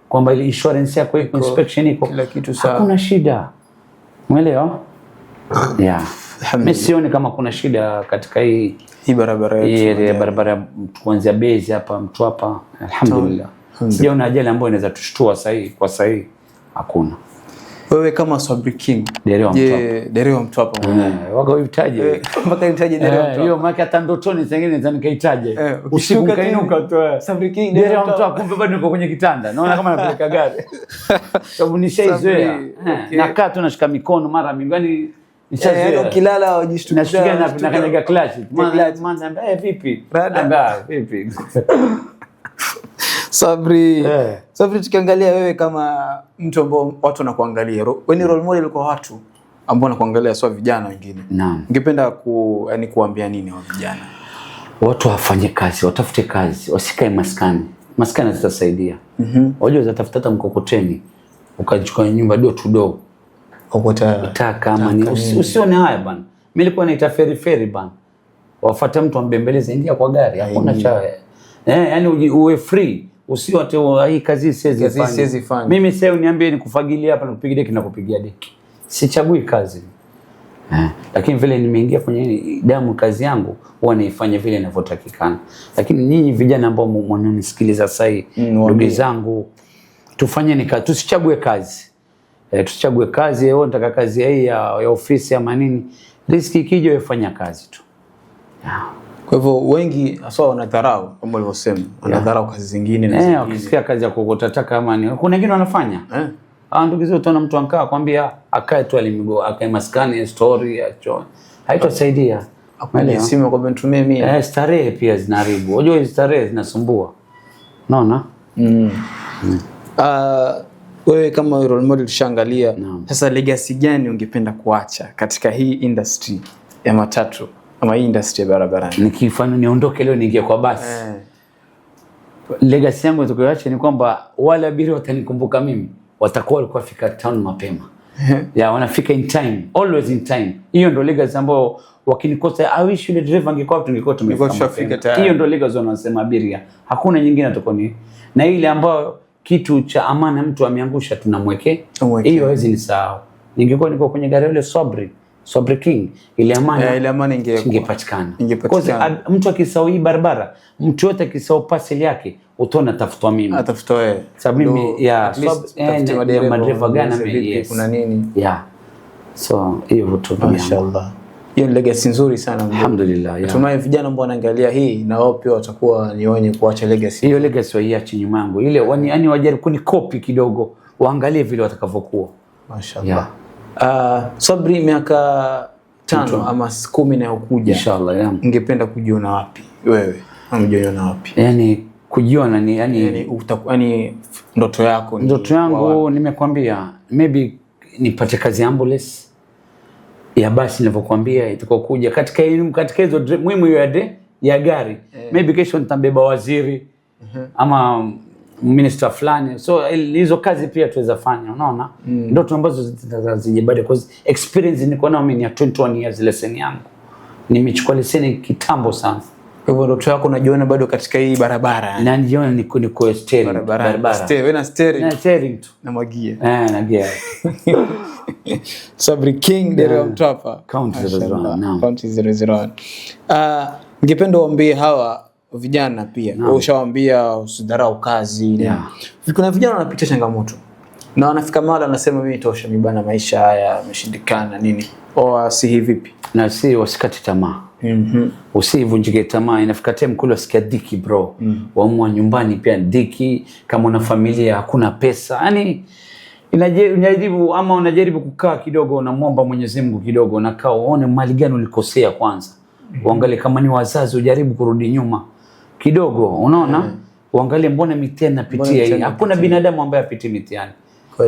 kwamba ile insurance yako iko, inspection iko, kila kitu sawa. Hakuna shida. Umeelewa? Yeah. Mimi sioni kama kuna shida katika hii barabara yetu. Hii barabara kuanzia Bezi hapa Mtwapa. Alhamdulillah. Sijaona ajali ambayo inaweza tushtua sahihi. Hakuna. Wewe kama Sabri King, dereva Mtwapa mwenyewe. Wako uhitaje? Mpaka uhitaje dereva Mtwapa. Hiyo maana hata ndotoni zingine nikaitaje. Usiku kainuka tu. Sabri King dereva Mtwapa, kumbe bado niko kwenye kitanda. Naona kama napeleka gari. Sababu nishaizoea. Nakaa tu nashika mikono mara mingi. Nishazoea. Ukilala wajishtukia. Nashtukia na kanyaga clutch. Maana vipi? Vipi? Sabri, tukiangalia wewe kama mtu ambao watu wanakuangalia, wewe ni role model kwa watu ambao wanakuangalia, sio vijana wengine. Naam. Ungependa kuambia nini wa vijana? Watu wafanye kazi, watafute kazi, wasikae maskani. Maskani zitasaidia. Wajua zatafuta hata mkokoteni, ukachukua nyumba do to do. Kokota kama ni usione haya bana. Mimi nilikuwa naita feri bana. Wafuata mtu ambembeleze, ingia kwa gari, hakuna cha yani uwe free, usiwate hii kazi siwezi fanya. Mimi sasa uniambie nikufagilia hapa nikupigie deki na kupigia deki. Sichagui kazi. Lakini vile nimeingia kwenye damu kazi yangu, huwa naifanya vile inavyotakikana. Lakini nyinyi vijana ambao mnanisikiliza sasa hivi, ndugu zangu, tufanye tusichague kazi. Tusichague kazi, wewe unataka kazi hii ya ofisi ama nini, riski ikija ufanya kazi tu. Kwa hivyo wengi hasa wanadharau kama ulivyosema, wanadharau kazi zingine na zingine. Ukisikia kazi ya kuokota taka kama ni, kuna wengine wanafanya. Ndugu zetu utaona mtu ankaa kwambia akae tu alimigo, akae maskani story acho. Haitasaidia. Akuli simu kwa nitumie mimi. Starehe pia zinaharibu. Unajua hizo starehe zinasumbua. Unaona? Wewe kama role model tushaangalia. Sasa legacy gani ungependa kuacha katika hii industry ya matatu ama hii industry ya barabarani? Nikifanya niondoke leo niingie kwa basi. Legacy yangu nitakayoacha ni kwamba wale abiria watanikumbuka mimi, watakuwa walikuwa fika town mapema. Wanafika in time, always in time. Hiyo ndio legacy ambayo wakinikosa, I wish yule driver angekuwa tungekuwa tumefika. Hiyo ndio legacy wanasema abiria. Hakuna nyingine atakoni. Na ile ambayo kitu cha amana mtu ameangusha tunamweke. Hiyo hawezi nisahau. Ningekuwa niko kwenye gari ile Sabri King, ile amana ingepatikana. Kwa mtu akisahau hii barabara, mtu yote akisahau parcel yake, utaona tafutwa mimi. Atafuta wewe. Sababu mimi madereva gani kuna nini? So hiyo vitu mashaallah. Hiyo ni legacy nzuri sana. Alhamdulillah. Tunaye vijana ambao wanaangalia hii na wao pia watakuwa ni wenye kuacha legacy. Hiyo legacy waiache nyuma yangu. Ile yani wajaribu kunikopi kidogo, waangalie vile watakavyokuwa. Mashaallah. Sabri, miaka 5 ama 10 inayokuja, inshallah, ungependa kujiona wapi wewe? Unajiona wapi? Yani kujiona ni yani ndoto yako ni? Ndoto yangu nimekwambia, maybe nipate kazi ambulance ya basi nilivyokuambia itakokuja katika hizo muhimu ya gari. Maybe kesho nitambeba waziri ama minister fulani. So hizo kazi pia tuweza fanya, unaona? Ndoto ambazo zitazijibada because experience niko nayo mimi ya 21 years lesson yangu. Nimechukua leseni kitambo sana. Kwa hivyo ndoto yako unajiona bado katika hii barabara? Na nijiona niko steering barabara. Wewe na steering. Na steering tu. Na magia. Na gear. Sabri King dereva Mtwapa. County 001. County 001. Ningependa uambie hawa vijana pia. Wewe ushawaambia usidharau kazi. Kuna vijana wanapitia changamoto. Na wanafika mahali anasema mimi tosha, mibana maisha haya yameshindikana nini? Si vipi? Na si wasikate tamaa. Usivunjike tamaa. Inafika time kule usikia dhiki bro. Waamua nyumbani pia dhiki, kama una familia hakuna pesa. Yaani unajaribu kukaa kidogo, unamwomba Mwenyezi Mungu kidogo, unakaa uone mali gani ulikosea kwanza. Uangalie kama ni wazazi, ujaribu kurudi nyuma kidogo, unaona? Uangalie mbona mitihani napitia hii. Hakuna binadamu ambaye apitie mitihani.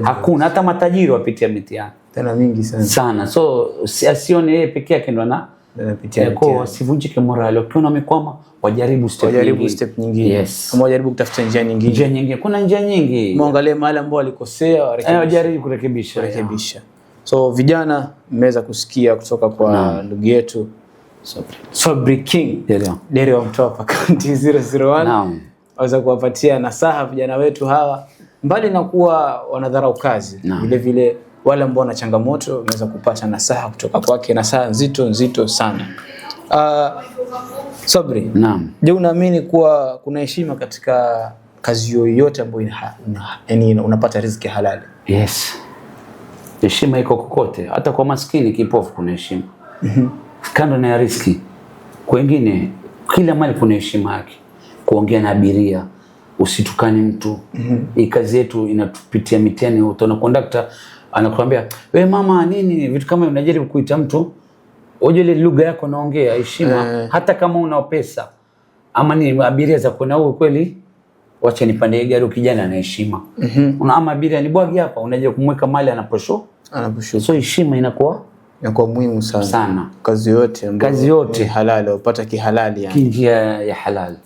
Hakuna, hata matajiri wapitia mitihani. Tena mingi sana. So asione yeye peke yake ndo anapitia. Kwa sivunjike morale. Ukiona umekwama, wajaribu step nyingine. Yes. Kama wajaribu kutafuta njia nyingine. Kuna njia nyingi. Muangalie mahali ambapo walikosea, wajaribu kurekebisha. So vijana mmeweza kusikia kutoka kwa ndugu yetu Sabri King Dere wa Mtwapa County 001. Naam. Waweza kuwapatia nasaha vijana wetu hawa, mbali na kuwa wanadharau kazi, vile vile wale ambao wana changamoto wameweza kupata nasaha kutoka kwake, nasaha nzito sana. Sabri, naam. Je, unaamini kuwa kuna heshima katika kazi yoyote ambayo yani unapata riziki halali? Yes. Heshima iko kokote, hata kwa maskini kipofu kuna heshima. Kando na riziki, kwa wengine kila mali kuna heshima yake. Kuongea na abiria, usitukane mtu. Hii kazi yetu inatupitia mitihani, utaona conductor anakuambia, "Wewe mama nini?" Vitu kama unajaribu kuita mtu, oje ile lugha yako naongea heshima, hata kama una pesa. Ama ni abiria za kuna huko kweli, wacha nipande gari kijana na heshima. Una ama abiria ni bwagi hapa, unajaribu kumweka mali anaposho. So heshima inakuwa muhimu sana. Kazi yote halali, upata kihalali yani. Njia ya halali.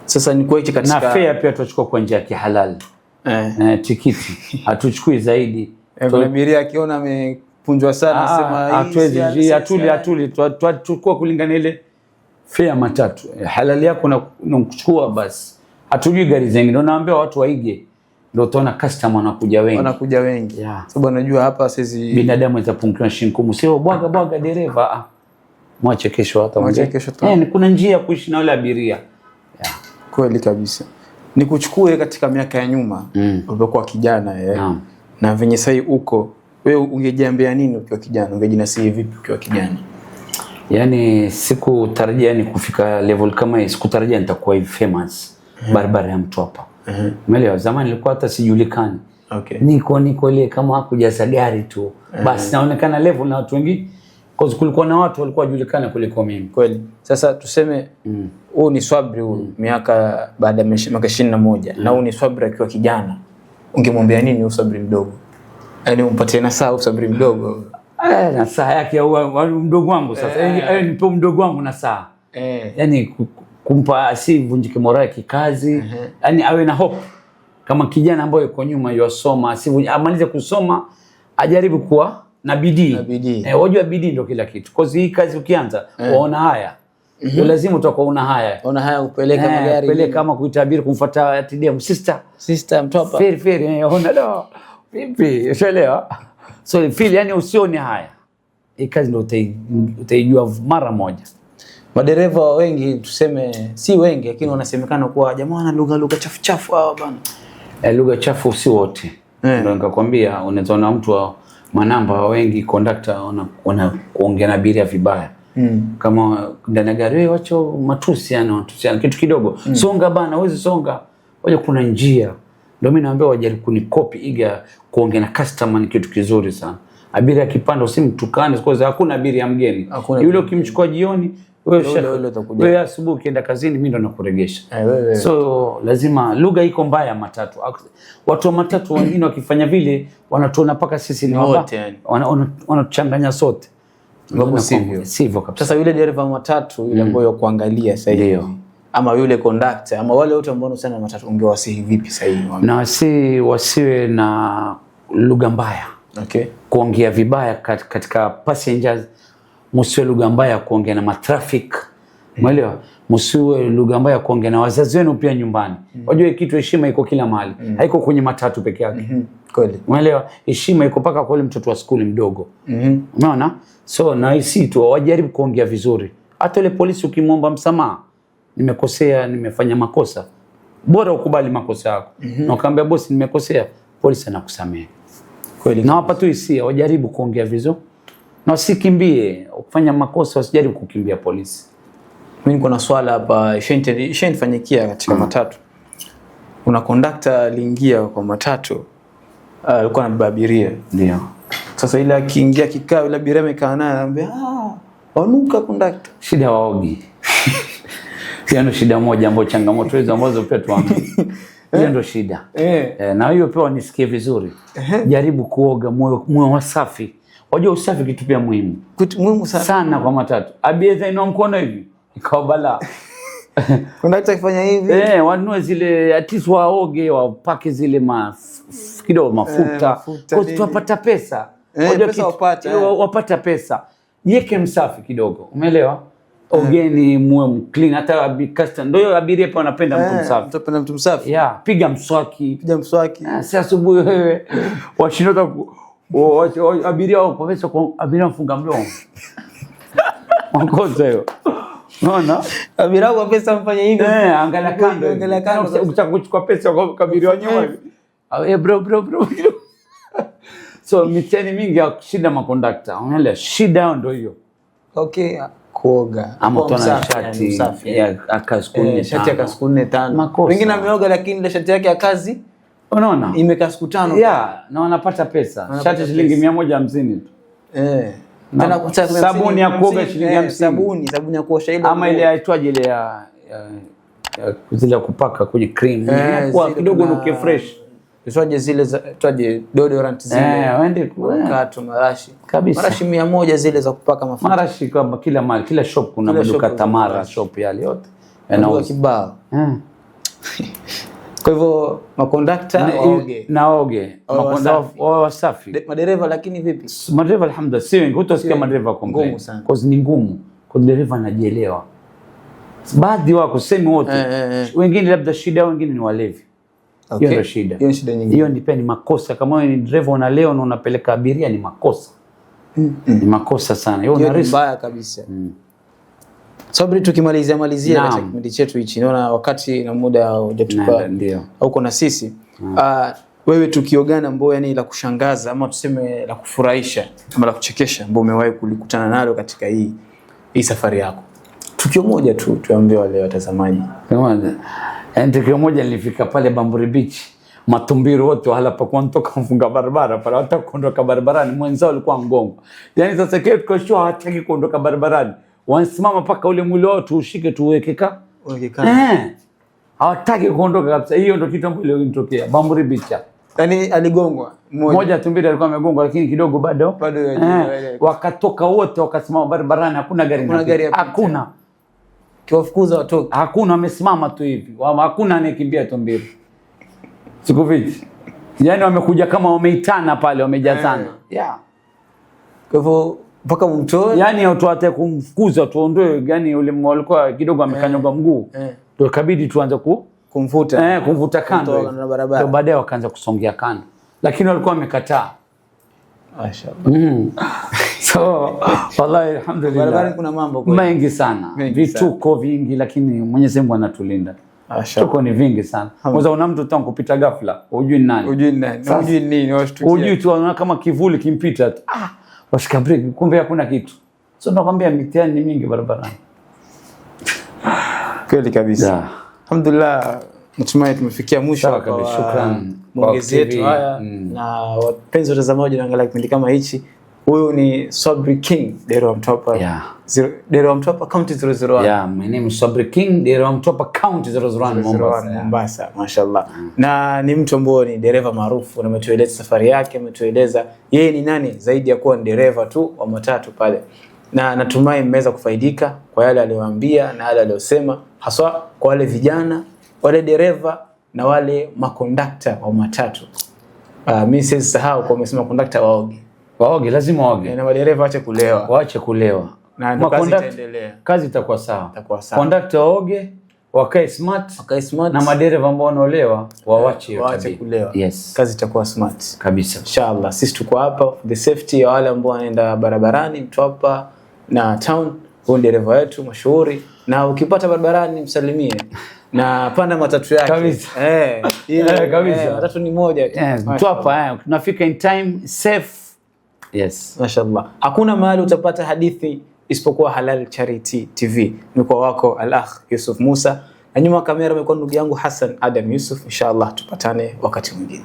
Sasa ni kwa hicho katika na fare pia tutachukua kwa njia ya kihalali. Tikiti hatuchukui zaidi. Kuna abiria akiona amepunjwa sana sema hatuwezi tutachukua kulingana ile fare matatu. Halali yako na kuchukua basi. Hatujui gari zingine. Ndio naambia watu waige. Ndio utaona customer wanakuja wengi. Sababu unajua hapa sisi binadamu atapungukiwa shinkumu. Sio bwaga dereva. Mwache kesho hata kuna njia ya kuishi na wale abiria. Kweli kabisa. Nikuchukue katika miaka ya nyuma ulipokuwa kijana na venye sasa uko wewe, ungejiambia nini ukiwa kijana? Ungejinasihi vipi ukiwa kijana? Yani sikutarajia kufika level kama hii. Sikutarajia nitakuwa hivi famous barabara ya Mtwapa. Umeelewa? Zamani nilikuwa hata sijulikani. Niko ile kama hakujaza gari tu. Basi naonekana level na watu wengi. Cause kulikuwa na watu walikuwa wajulikana kuliko mimi. Kweli. Sasa tuseme huu ni Sabri miaka baada ya miaka 21 na huu ni Sabri akiwa kijana. Ungemwambia nini huyu Sabri mdogo? Yaani umpatie nasaha huyu Sabri mdogo. Nasaha yake au mdogo wangu sasa. Yaani nipe mdogo wangu nasaha. Yaani kumpa asivunjike morale kikazi. Yaani awe na hope. Kama kijana ambaye yuko nyuma yosoma, amalize kusoma, ajaribu kuwa na bidii. Wajua bidii ndio kila kitu. Cause hii kazi ukianza waona haya. Ndio lazima utakuwa una haya. Una haya kupeleka magari. Kupeleka kama kuitabiri kumfuata TDM sister Mtwapa. Fair ona do. Vipi? Unaelewa? So feel yani usione haya. Hii kazi ndio utaijua mara moja. Madereva wengi tuseme si wengi lakini wanasemekana kuwa jamaa wana lugha chafu hawa bana. Lugha chafu si wote. Ndio nikakwambia unaweza na mtu wa manamba wengi conductor wanaongea na abiria vibaya. Kama ndani ya gari wacho matusi kitu kidogo. Songa bana, huwezi songa. Waje kuna njia. Ndio mimi naambia wajaribu kunikopi iga kuongea na customer ni kitu kizuri sana. Abiria akipanda usimtukane kwa hakuna abiria mgeni. Yule ukimchukua jioni wewe asubuhi ukienda kazini mimi ndo nakuregesha. So lazima lugha iko mbaya matatu. Watu wa matatu wengine wakifanya vile wanatuona paka sisi ni wote wanatuchanganya sote. Sababu sivyo kabisa. Sasa yule dereva matatu yule ambaye kuangalia sasa hivi ama yule conductor ama wale wote ambao wanasema matatu ungewasihi vipi sasa hivi? Na wasiwe na lugha mbaya. Kuongea vibaya katika passengers. Msiwe lugha mbaya kuongea na matraffic. Umeelewa? Msiwe lugha mbaya kuongea na wazazi wenu pia nyumbani. Unajua kitu heshima iko kila mahali. Haiko kwenye matatu peke yake. Kweli. Umeelewa? Heshima iko paka kwa yule mtoto wa shule mdogo. Umeona? So na hisi tu wajaribu kuongea vizuri. Hata ile polisi ukimwomba msamaha, nimekosea, nimefanya makosa. Bora ukubali makosa yako. Na ukamwambia bosi nimekosea, polisi anakusamehe. Kweli. Na hapa tu hisia wajaribu kuongea vizuri. Na usikimbie, ukifanya makosa usijaribu kukimbia polisi. Mimi niko na swala hapa, ishanifanyikia katika matatu. Kuna conductor aliingia kwa matatu, alikuwa anabeba abiria. Ndio. Sasa ile akiingia kikao ile abiria amekaa naye anambia, wanuka conductor. Shida waogi. Hiyo shida moja ambayo changamoto hizo ambazo pia tuangalie. Hiyo ndio shida. Na hiyo pia nisikie vizuri. Jaribu kuoga moyo wasafi. Wajua usafi kitu pia muhimu. Kitu muhimu sana kwa matatu. Abiria ina mkono hivi. Ikawa balaa. Kondakta kifanya hivi. Wanunue zile at least waoge, wapake zile kidogo mafuta. Kwa tupata pesa. Pesa wapata pesa. Yeke msafi kidogo. Umeelewa? Ogeni muwe clean, hata customer ndio abiria pia wanapenda mtu msafi. Mtu anapenda mtu msafi. Piga mswaki. Si asubuhi wewe washinda abiria wao pesa kwa abiria mfunga mdomo. Mkosa hiyo. Unaona? Abiria wao pesa mfanye hivi. Angalia kando. Ukitaka kuchukua pesa kwa abiria wa nyuma hivi. Bro. So mitihani mingi ya shida makondakta. Unaelewa? Shida ndio hiyo. Okay. Kuoga ama tuna shati ya akasukune shati ya akasukune 5. Wengine ameoga lakini ile shati yake ya kazi unaona imekaa siku 5 na wanapata pesa. Shati shilingi 150 tu. Tena kutaka sabuni ya kuoga shilingi 50. Sabuni ya kuosha ile ama ile aitwaje ile ya zile kupaka kwenye cream kwa kidogo nuke fresh. Iswaje zile twaje deodorant zile. Waende kato marashi. Kabisa. Marashi 100 zile za kupaka mafuta. Marashi kama kila mali, kila shop kuna maduka Tamara shop yale yote. Yanauza kibao. Kwa hivyo makondakta waoge. Makondakta wasafi. Madereva lakini vipi? Madereva alhamdulillah si wengi. Utasikia madereva complain. Cause ni ngumu. Kwa dereva anajielewa. Baadhi wako semi wote. Wengine labda shida, wengine ni walevi. Hiyo ndio shida. Hiyo shida nyingine. Hiyo ni makosa. Kama wewe ni driver una leo na unapeleka abiria ni makosa. Ni makosa sana. Hiyo ni mbaya kabisa. Sabri, tukimalizia katika kipindi chetu hichi, naona wakati na muda hujatupa huko na sisi. Wewe tukiogana ambao yani la kushangaza ama tuseme la kufurahisha ama la kuchekesha ambao umewahi kulikutana nalo katika hii safari yako. Tukio moja tu tuambie wale watazamaji. Tukio moja nilifika pale Bamburi Beach. Matumbiro wote wala pa kuondoka mfunga barabara pale hata kuondoka barabarani mwenzao alikuwa mgongo. Yaani sasa kile tukashua hataki kuondoka barabarani. Wanasimama paka ule mwili wao tuushike tuwekeka. Hawataki kuondoka kabisa. Hiyo ndio kitu ambacho ilitokea Bamburi Beach. Yaani aligongwa mmoja tumbiri alikuwa amegongwa lakini kidogo bado wakatoka wote wakasimama barabarani, hakuna gari hakuna kiwafukuza watoke, hakuna, wamesimama tu hivi, hakuna anayekimbia tumbiri siku viti, yani wamekuja kama wameitana pale, wamejazana kwa hivyo mpaka mtoe, yani watu wate kumfukuza tuondoe, yani ule walikuwa kidogo amekanyaga mguu ndio ikabidi tuanze kumvuta kumvuta kando, ndio baadaye wakaanza kusongea kando, lakini walikuwa wamekataa. Mashaallah. So wallahi alhamdulillah, barabarani kuna mambo mengi sana, vituko vingi, lakini Mwenyezi Mungu anatulinda. Vituko ni vingi sana. Kwanza una mtu tangu kupita ghafla, hujui nani. Hujui nini, washtukia. Hujui tu unaona kama kivuli kimpita tu. Washika breki, kumbe hakuna kitu. So nakwambia mitihani mingi barabarani. Kweli kabisa. Alhamdulillah, natumai tumefikia mwisho kwa shukrani maongezi yetu haya na wapenzi watazamaji wanaangalia kipindi kama hichi. Huyu ni Sabri King Dero wa Mtwapa. Dero wa Mtwapa County 001. My name is Sabri King Dero wa Mtwapa County 001 Mombasa. Mashallah. Na ni mtu ambaye ni dereva maarufu na ametueleza safari yake, ametueleza yeye ni nani zaidi ya kuwa ni dereva tu wa matatu pale. Na natumai mmeweza kufaidika kwa yale aliyowaambia na yale aliyosema, haswa kwa wale vijana, wale dereva na wale makondakta wa matatu. Mimi sisahau kwa umesema kondakta waoge, lazima waoge. Na madereva waache kulewa. Na makondakta kazi itakuwa sawa. Kondakta waoge, wakae smart, na madereva ambao wanaolewa waache kulewa. Yes. Kazi itakuwa smart kabisa. Inshallah sisi tuko hapa the safety ya wale ambao wanaenda barabarani Mtwapa na town. Huyu dereva wetu mashuhuri, na ukipata barabarani msalimie na panda matatu yake kabisa. Kabisa. Matatu ni moja tu. Mtwapa tunafika in time, safe. Yes. Mashallah. Hakuna mahali utapata hadithi isipokuwa Halal Charity TV. Niko wako Al-Akh Yusuf Musa, na nyuma kamera amekuwa ndugu yangu Hassan Adam Yusuf. Inshallah tupatane wakati mwingine.